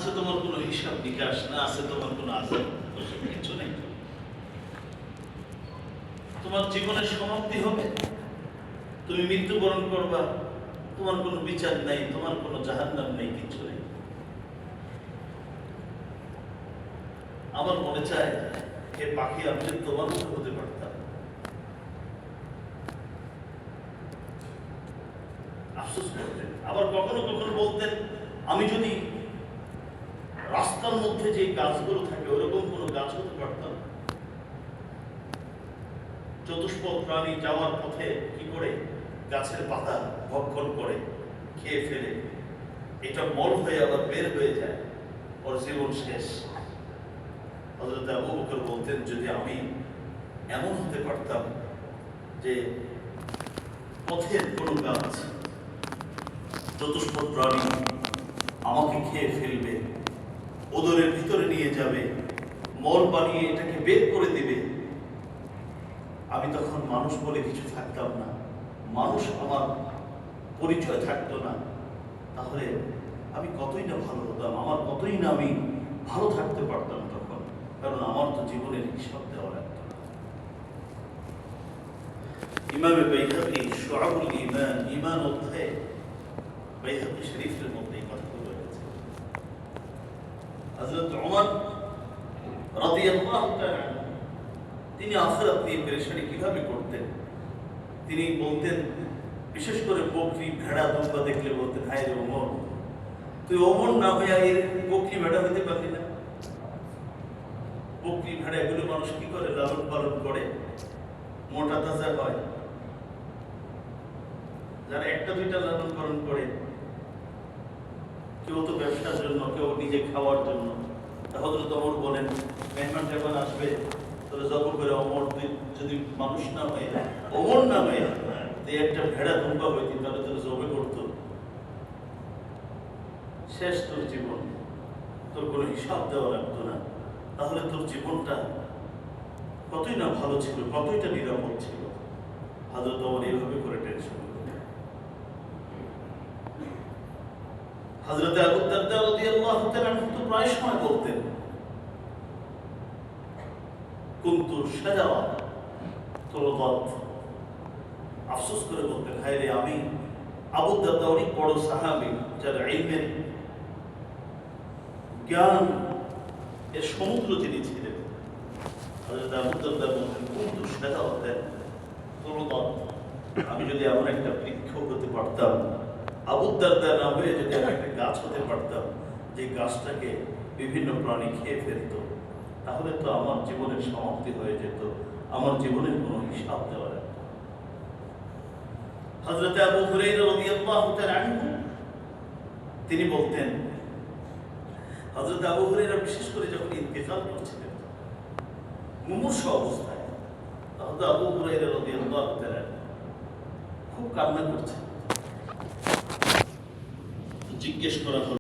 আছে তোমার কোনো হিসাব নিকাশ, না আছে তোমার কোনো আজাব, কিছু নেই। তোমার জীবনের সমাপ্তি হবে, তুমি মৃত্যুবরণ করবা, তোমার কোনো বিচার নেই, তোমার কোনো জাহান্নাম নেই, কিছু নেই। আমার মনে চায় হে পাখি, আমি যদি তোমার মতো হতে পারতাম। আফসোস করতেন। আবার কখনো কখনো বলতেন, আমি যদি রাস্তার মধ্যে যে গাছগুলো থাকে ওরকম কোনো গাছ হতে পারতাম। চতুষ্পদ প্রাণী যাওয়ার পথে কি করে গাছের পাতা ভক্ষণ করে খেয়ে ফেলে, এটা মল হয়ে আবার বের হয়ে যায়, ওর জীবন শেষ। হযরত আবু বকর বলতেন, যদি আমি এমন হতে পারতাম যে পথের কোনো গাছ চতুষ্পদ প্রাণী আমাকে খেয়ে ফেলবে, ওদরের ভিতরে নিয়ে যাবে, মল বানিয়ে এটাকে বের করে দিবে, আমি তখন মানুষ বলে কিছু থাকতাম না, মানুষ আমার পরিচয় থাকতো না, তাহলে আমি কতই না ভালো হতাম, আমার কতই না আমি ভালো থাকতে পারতাম তখন, কারণ আমার তো জীবনের হিসাব দেওয়া লাগতো না। ইমামে বাইহাকী শুআবুল ঈমান, ঈমান অধ্যায়ে বাইহাকী শরীফের মধ্যে এই কথাগুলো রয়েছে। হযরত ওমর রাদিয়াল্লাহু তাআলা তিনি আখিরাত নিয়ে পেরেশানি কিভাবে করতেন, তিনি বলতেন, বিশেষ করে বকরি ভেড়া দুম্বা দেখলে বলতেন, হায় রে ওমর, তুই ওমর না হইয়া এর বকরি ভেড়া হইতে পারলি না? বকরি ভেড়া এগুলো মানুষ কি করে লালন পালন করে, মোটা তাজা হয়। যারা একটা দুইটা লালন পালন করে, কেউ তো ব্যবসার জন্য, কেউ নিজে খাওয়ার জন্য। হযরত ওমর বলেন, মেহমান টেহমান আসবে, তাহলে জবর করে ওমর যদি মানুষ না হয়, ওমর না হয়, একটা ভেড়া দুম্বা হইতি, তাহলে তোর জবে করতো। শেষ তোর জীবন, তোর কোনো হিসাব দেওয়া লাগতো না, তাহলে তোর জীবনটা কতই না ভালো ছিল, কতইটা নিরাপদ ছিল। হযরত ওমর এইভাবে করে টেনশন করতেন। হযরত আবু দারদা রাদিয়াল্লাহু তাআলা তো প্রায় সময় বলতেন, কুনতু শাজারা তুরদাত, আফসোস করে বলতেন, হায় রে, আমি আবু দারদা অনেক বড় সাহাবী, যার ইলমের জ্ঞান এর সমুদ্র তিনি ছিলেন। হযরত আবু দারদা বলতেন, কুনতু শাজারাতান তুরদাত, আমি যদি এমন একটা বৃক্ষ হতে পারতাম, আবু দারদা না হয়ে যদি আমি একটা গাছ হতে পারতাম, যে গাছটাকে বিভিন্ন প্রাণী খেয়ে ফেলত, তাহলে তো আমার জীবনের সমাপ্তি হয়ে যেত, আমার জীবনের কোনো হিসাব দেওয়া লাগতো। হযরত আবু হুরায়রা রাদিয়াল্লাহু তাআলা আনহু তিনি বলতেন, হযরত আবু হুরায়রা বিশেষ করে যখন ইন্তেকাল করছিলেন মুমূর্ষ অবস্থায়, হযরত আবু হুরায়রা রাদিয়াল্লাহু তাআলা খুব কান্না করছেন। জিজ্ঞেস করা হলো,